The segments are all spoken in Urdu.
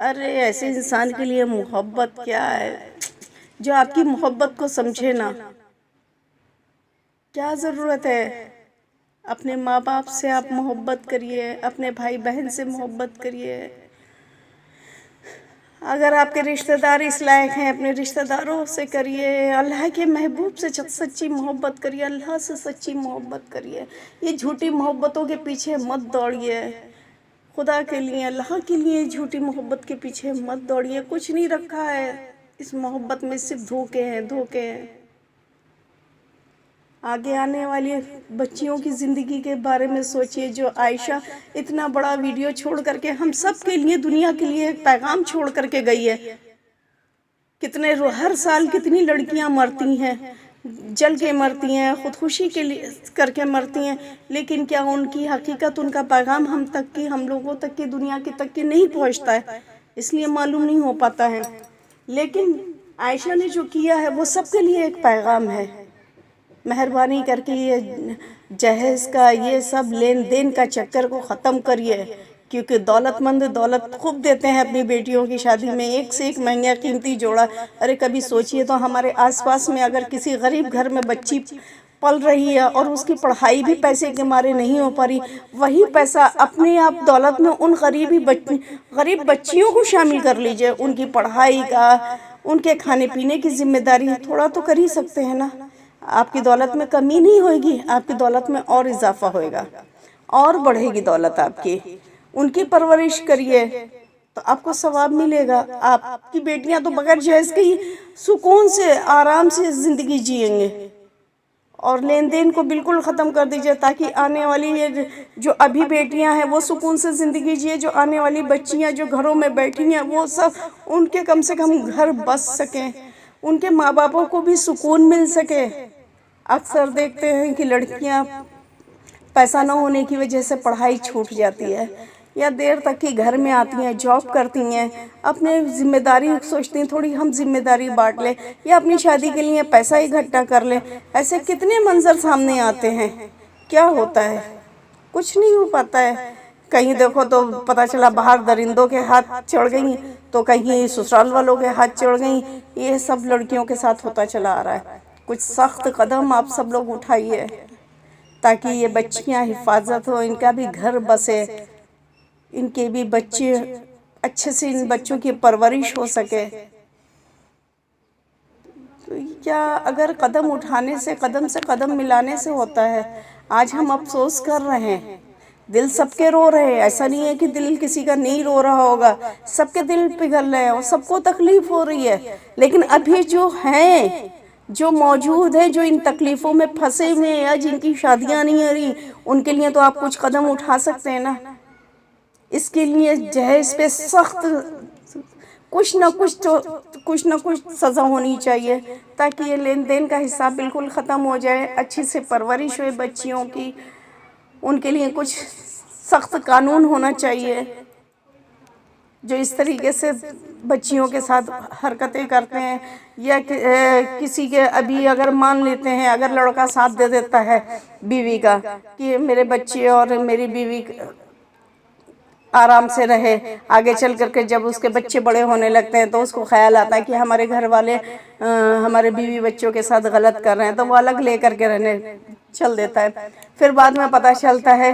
ارے ایسے انسان کے لیے محبت کیا ہے جو آپ کی محبت کو سمجھے نا. کیا ضرورت ہے؟ اپنے ماں باپ سے آپ محبت کریے، اپنے بھائی بہن سے محبت کریے. اگر آپ کے رشتہ دار اس لائق ہیں اپنے رشتہ داروں سے کریے. اللہ کے محبوب سے سچی محبت کریے، اللہ سے سچی محبت کریے. یہ جھوٹی محبتوں کے پیچھے مت دوڑیے. خدا کے لیے، اللہ کے لیے جھوٹی محبت کے پیچھے مت دوڑیے. کچھ نہیں رکھا ہے اس محبت میں، صرف دھوکے ہیں، دھوکے ہیں. آگے آنے والی بچیوں کی زندگی کے بارے میں سوچئے. جو عائشہ اتنا بڑا ویڈیو چھوڑ کر کے ہم سب کے لیے، دنیا کے لیے ایک پیغام چھوڑ کر کے گئی ہے. کتنے ہر سال کتنی لڑکیاں مرتی ہیں، جل کے مرتی ہیں، خودکشی کے لیے کر کے مرتی ہیں. لیکن کیا ان کی حقیقت، ان کا پیغام ہم تک کی، ہم لوگوں تک کی، دنیا کی تک کی نہیں پہنچتا ہے، اس لیے معلوم نہیں ہو پاتا ہے. لیکن عائشہ نے جو کیا ہے وہ سب کے لیے ایک پیغام ہے. مہربانی کر کے یہ جہیز کا، یہ سب لین دین کا چکر کو ختم کریے. کیونکہ دولت مند دولت خوب دیتے ہیں اپنی بیٹیوں کی شادی میں، ایک سے ایک مہنگا قیمتی جوڑا. ارے کبھی سوچئے تو ہمارے آس پاس میں اگر کسی غریب گھر میں بچی پل رہی ہے اور اس کی پڑھائی بھی پیسے کے مارے نہیں ہو پا رہی، وہی پیسہ اپنے آپ دولت میں ان غریب بچیوں کو شامل کر لیجئے. ان کی پڑھائی کا، ان کے کھانے پینے کی ذمہ داری تھوڑا تو کر ہی سکتے ہیں نا. آپ کی دولت میں کمی نہیں ہوئے گی، آپ کی دولت میں اور اضافہ ہوئے گا، اور بڑھے گی دولت آپ کی. ان کی پرورش کریے تو آپ کو ثواب ملے گا. آپ کی بیٹیاں تو بغیر جہیز کے ہی سکون سے، آرام سے زندگی جئیں گے. اور لین دین کو بالکل ختم کر دیجئے تاکہ آنے والی جو ابھی بیٹیاں ہیں وہ سکون سے زندگی جئے. جو آنے والی بچیاں جو گھروں میں بیٹھی ہیں وہ سب، ان کے کم سے کم گھر بس سکیں، ان کے ماں باپوں کو بھی سکون مل سکے. اکثر دیکھتے ہیں کہ لڑکیاں پیسہ نہ ہونے کی وجہ سے پڑھائی چھوٹ جاتی ہے، یا دیر تک ہی گھر میں آتی ہیں، جاب کرتی ہیں، اپنے ذمہ داری سوچتی ہیں تھوڑی ہم ذمہ داری بانٹ لیں، یا اپنی شادی کے لیے پیسہ اکٹھا کر لیں. ایسے کتنے منظر سامنے آتے ہیں. کیا ہوتا ہے؟ کچھ نہیں ہو پاتا ہے. کہیں دیکھو تو پتہ چلا باہر درندوں کے ہاتھ چڑھ گئیں، تو کہیں سسرال والوں کے ہاتھ چڑھ گئیں. یہ سب لڑکیوں کے ساتھ ہوتا چلا آ رہا ہے. کچھ سخت قدم آپ سب لوگ اٹھائیے تاکہ یہ بچیاں حفاظت ہو، ان کا بھی گھر بسے، ان کے بھی بچے اچھے سے، ان بچوں کی پرورش ہو سکے. کیا اگر قدم اٹھانے سے، قدم ملانے سے ہوتا ہے؟ آج ہم افسوس کر رہے ہیں، دل سب کے رو رہے ہیں. ایسا نہیں ہے کہ دل کسی کا نہیں رو رہا ہوگا، سب کے دل پگھل رہے ہیں اور سب کو تکلیف ہو رہی ہے. لیکن ابھی جو ہیں، جو موجود ہیں، جو ان تکلیفوں میں پھنسے ہوئے ہیں یا جن کی شادیاں نہیں ہو رہی، ان کے لیے تو آپ کچھ قدم اٹھا سکتے ہیں نا. اس کے لیے جہیز پہ سخت کچھ نہ کچھ سزا ہونی چاہیے تاکہ یہ لین دین کا حساب بالکل ختم ہو جائے. اچھی سے پرورش ہوئے بچیوں کی. ان کے لیے کچھ سخت قانون ہونا چاہیے. جو اس طریقے سے بچیوں کے ساتھ حرکتیں کرتے ہیں، یا کسی کے ابھی اگر مان لیتے ہیں، اگر لڑکا ساتھ دے دیتا ہے بیوی کا کہ میرے بچے اور میری بیوی آرام سے رہے، آگے چل کر کے جب اس کے بچے بڑے ہونے لگتے ہیں تو اس کو خیال آتا ہے کہ ہمارے گھر والے ہمارے بیوی بچوں کے ساتھ غلط کر رہے ہیں، تو وہ الگ لے کر کے رہنے چل دیتا ہے. پھر بعد میں پتہ چلتا ہے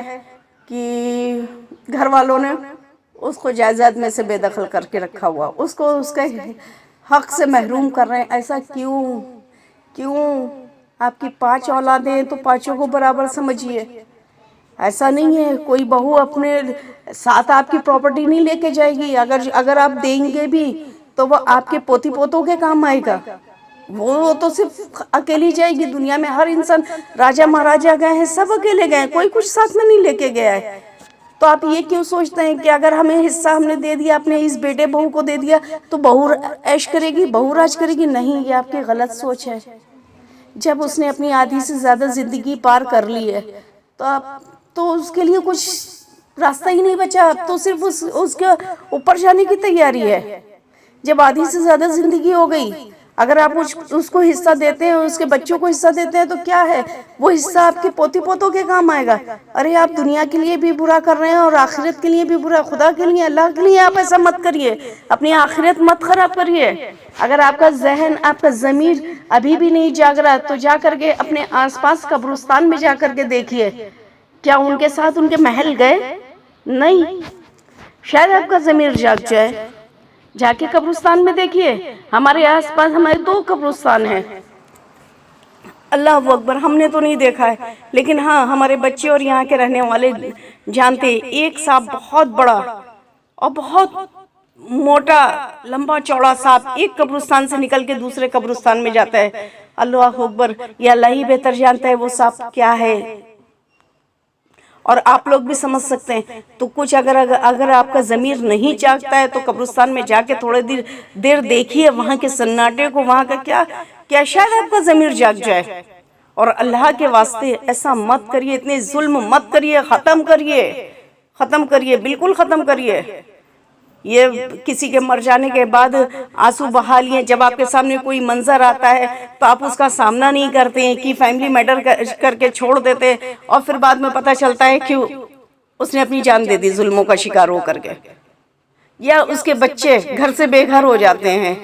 کہ گھر والوں نے اس کو جائیداد میں سے بے دخل کر کے رکھا ہوا، اس کو اس کے حق سے محروم کر رہے ہیں. ایسا کیوں؟ آپ کی 5 اولادیں ہیں تو 5 کو برابر سمجھیے. ایسا نہیں ہے کوئی بہو اپنے ساتھ آپ کی پراپرٹی نہیں لے کے جائے گی. اگر آپ دیں گے بھی تو وہ آپ کے پوتی پوتوں کے کام آئے گا. وہ تو صرف اکیلی جائے گی. دنیا میں ہر انسان، راجہ مہاراجہ گئے ہیں، سب اکیلے گئے ہیں، کوئی کچھ ساتھ میں نہیں لے کے گیا ہے. تو آپ یہ کیوں سوچتے ہیں کہ اگر ہمیں حصہ ہم نے دے دیا، اپنے اس بیٹے بہو کو دے دیا تو بہو عیش کرے گی، بہو راج کرے گی؟ نہیں، یہ آپ کی غلط سوچ ہے. جب اس نے اپنی آدھی سے زیادہ زندگی پار کر لی ہے تو اس کے لیے کچھ راستہ ہی نہیں بچا. اب تو صرف اس کے اوپر جانے کی تیاری ہے. جب آدھی سے زیادہ زندگی ہو گئی، اگر آپ اس کو حصہ دیتے ہیں، اس کے بچوں کو حصہ دیتے ہیں تو کیا ہے، وہ حصہ آپ کے پوتی پوتوں کے کام آئے گا۔ ارے آپ دنیا کے لیے بھی برا کر رہے ہیں اور آخرت کے لیے بھی برا، خدا کے لیے، اللہ کے لیے آپ ایسا مت کریے، اپنی آخرت مت خراب کریے۔ اگر آپ کا ذہن، آپ کا ضمیر ابھی بھی نہیں جاگ رہا تو جا کر کے اپنے آس پاس قبرستان میں جا کر کے دیکھیے، کیا ان کے ساتھ ان کے محل گئے؟ نہیں، شاید آپ کا ضمیر جاگ جائے۔ جا کے قبرستان میں دیکھیے، ہمارے آس پاس ہمارے 2 قبرستان ہیں، اللہ اکبر، ہم نے تو نہیں دیکھا ہے، لیکن ہاں ہمارے بچے اور یہاں کے رہنے والے جانتے ہیں، ایک سانپ بہت بڑا اور بہت موٹا، لمبا چوڑا سانپ ایک قبرستان سے نکل کے دوسرے قبرستان میں جاتا ہے۔ اللہ اکبر، یہ اللہ ہی بہتر جانتا ہے وہ سانپ کیا ہے، اور آپ لوگ بھی سمجھ سکتے ہیں۔ تو کچھ اگر آپ کا ضمیر نہیں جاگتا ہے تو قبرستان میں جا کے تھوڑے دیر دیکھیے وہاں کے سناٹے کو، وہاں کا کیا شاید آپ کا ضمیر جاگ جائے۔ اور اللہ کے واسطے ایسا مت کریے، اتنے ظلم مت کریے، ختم کریے، بالکل ختم کریے۔ یہ کسی کے مر جانے کے بعد آنسو بہا لیے، جب آپ کے سامنے کوئی منظر آتا ہے تو آپ اس کا سامنا نہیں کرتے ہیں کہ فیملی میٹر کر کے چھوڑ دیتے ہیں، اور پھر بعد میں پتہ چلتا ہے کہ اس نے اپنی جان دے دی ظلموں کا شکار ہو کر کے، یا اس کے بچے گھر سے بے گھر ہو جاتے ہیں۔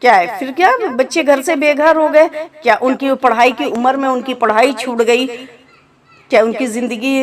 کیا ہے پھر، کیا بچے گھر سے بے گھر ہو گئے، کیا ان کی پڑھائی کی عمر میں ان کی پڑھائی چھوٹ گئی؟ کیا ان کی زندگی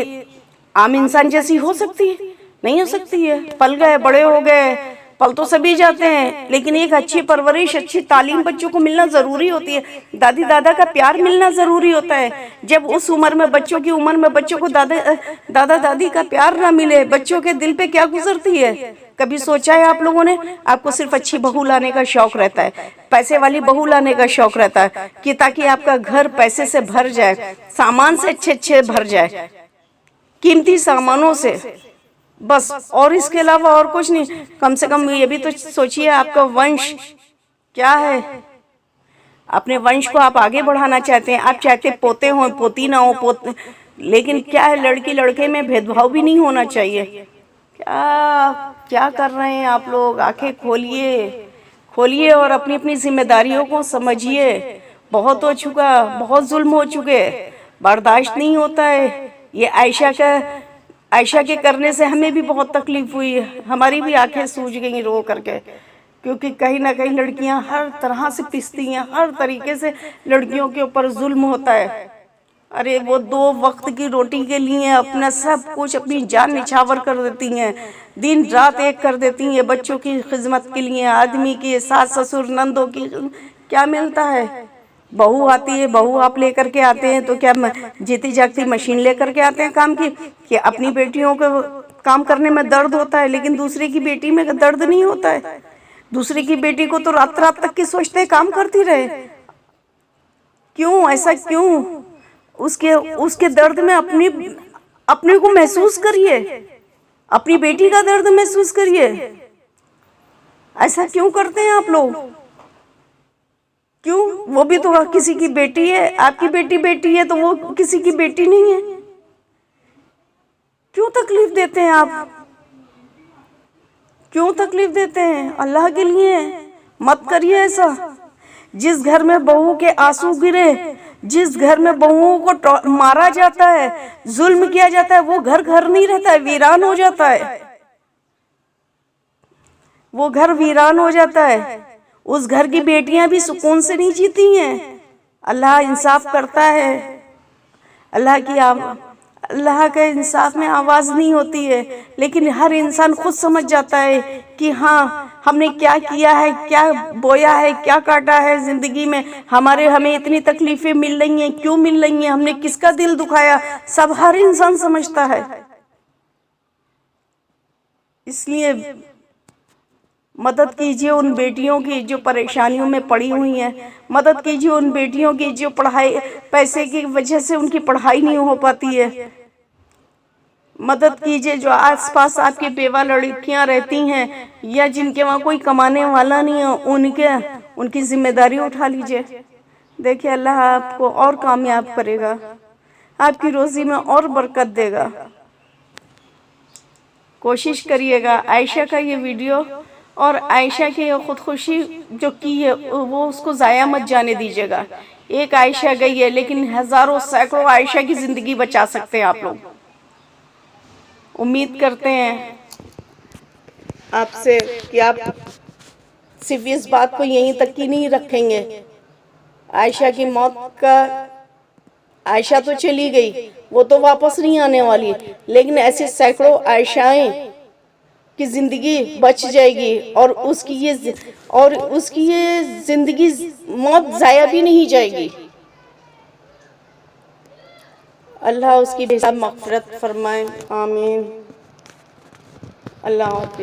عام انسان جیسی ہو سکتی ہے؟ نہیں ہو سکتی ہے۔ پل گئے، بڑے ہو گئے، پل تو سبھی جاتے ہیں، لیکن ایک اچھی پرورش، اچھی تعلیم بچوں کو ملنا ضروری ہوتی ہے، دادی دادا کا پیار ملنا ضروری ہوتا ہے۔ جب اس عمر میں، بچوں کی عمر میں بچوں کو دادا دادی کا پیار نہ ملے، بچوں کے دل پہ کیا گزرتی ہے؟ کبھی سوچا ہے آپ لوگوں نے؟ آپ کو صرف اچھی بہو لانے کا شوق رہتا ہے، پیسے والی بہو لانے کا شوق رہتا ہے، کہ تاکہ آپ کا گھر پیسے سے بھر جائے، سامان سے اچھے بھر جائے، قیمتی سامانوں سے، بس، اور اس کے علاوہ اور کچھ نہیں۔ کم سے کم یہ بھی تو سوچئے آپ کا ونش کیا ہے، اپنے ونش کو آپ آگے بڑھانا چاہتے ہیں، آپ چاہتے پوتے ہوں، پوتی نہ ہو، لیکن کیا ہے، لڑکی لڑکے میں بھید بھاؤ بھی نہیں ہونا چاہیے۔ کیا کر رہے ہیں آپ لوگ؟ آنکھیں کھولیے اور اپنی ذمہ داریوں کو سمجھیے۔ بہت ہو چکا، بہت ظلم ہو چکے، برداشت نہیں ہوتا ہے۔ یہ عائشہ کے کرنے سے ہمیں بھی بہت تکلیف ہوئی ہے، ہماری بھی آنکھیں سوج گئیں رو کر کے، کیونکہ کہیں نہ کہیں لڑکیاں ہر طرح سے پستی ہیں، ہر طریقے سے لڑکیوں کے اوپر ظلم ہوتا ہے۔ ارے وہ 2 وقت کی روٹی کے لیے اپنا سب کچھ، اپنی جان نچھاور کر دیتی ہیں، دن رات ایک کر دیتی ہیں بچوں کی خدمت کے لیے، آدمی کی، ساس سسر نندوں کی، کیا ملتا ہے؟ بہو آتی ہے، بہو آپ لے کر کے آتے ہیں تو کیا جیتی جاگتی مشین لے کر کے آتے ہیں کام کی؟ کہ اپنی بیٹیوں کو کام کرنے میں درد ہوتا ہے، لیکن دوسرے کی بیٹی میں درد نہیں ہوتا ہے۔ دوسرے کی بیٹی کو تو رات تک کی سوچتے کام کرتی رہے، کیوں ایسا کیوں؟ اس کے درد میں اپنے کو محسوس کریے، اپنی بیٹی کا درد محسوس کریے۔ ایسا کیوں کرتے ہیں آپ لوگ؟ کیوں؟ وہ بھی تو کسی کی بیٹی ہے، آپ کی بیٹی ہے تو وہ کسی کی بیٹی نہیں ہے؟ کیوں تکلیف دیتے ہیں آپ؟ کیوں تکلیف دیتے ہیں؟ اللہ کے لیے مت کریے ایسا۔ جس گھر میں بہو کے آنسو گرے، جس گھر میں بہوؤں کو مارا جاتا ہے، ظلم کیا جاتا ہے، وہ گھر نہیں رہتا ہے، ویران ہو جاتا ہے، وہ گھر ویران ہو جاتا ہے۔ اس گھر کی بیٹیاں بھی سکون سے نہیں جیتی ہیں۔ اللہ انصاف کرتا ہے، اللہ کے انصاف میں آواز نہیں ہوتی ہے، لیکن ہر انسان خود سمجھ جاتا ہے کہ ہاں ہم نے کیا کیا ہے، کیا بویا ہے، کیا کاٹا ہے زندگی میں، ہمیں اتنی تکلیفیں مل رہی ہیں، کیوں مل رہی ہیں، ہم نے کس کا دل دکھایا، سب ہر انسان سمجھتا ہے۔ اس لیے مدد کیجئے ان بیٹیوں کی جو پریشانیوں میں پڑی ہوئی ہیں، مدد کیجئے ان بیٹیوں کی جو پیسے کی وجہ سے ان کی پڑھائی نہیں ہو پاتی ہے، مدد کیجئے جو آس پاس آپ کی بیوہ لڑکیاں رہتی ہیں یا جن کے وہاں کوئی کمانے والا نہیں ہے، ان کی ذمہ داری اٹھا لیجئے۔ دیکھیں اللہ آپ کو اور کامیاب کرے گا، آپ کی روزی میں اور برکت دے گا۔ کوشش کریے گا عائشہ کا یہ ویڈیو اور عائشہ کی خودکشی جو کی ہے وہ اس کو ضائع مت جانے دیجیے گا. ایک عائشہ گئی ہے لیکن ہزاروں سینکڑوں عائشہ کی زندگی بچا سکتے ہیں آپ لوگ. امید کرتے ہیں آپ سے کہ آپ صرف اس بات کو یہیں تک کی نہیں رکھیں گے. عائشہ کی موت کا، عائشہ تو چلی گئی، وہ تو واپس نہیں آنے والی، لیکن ایسے سینکڑوں عائشائیں کی زندگی بچ جائے گی اور اس کی یہ زندگی، موت ضائع بھی نہیں جائے گی. اللہ اس کی بے حساب مغفرت فرمائے. آمین. اللہ حافظ.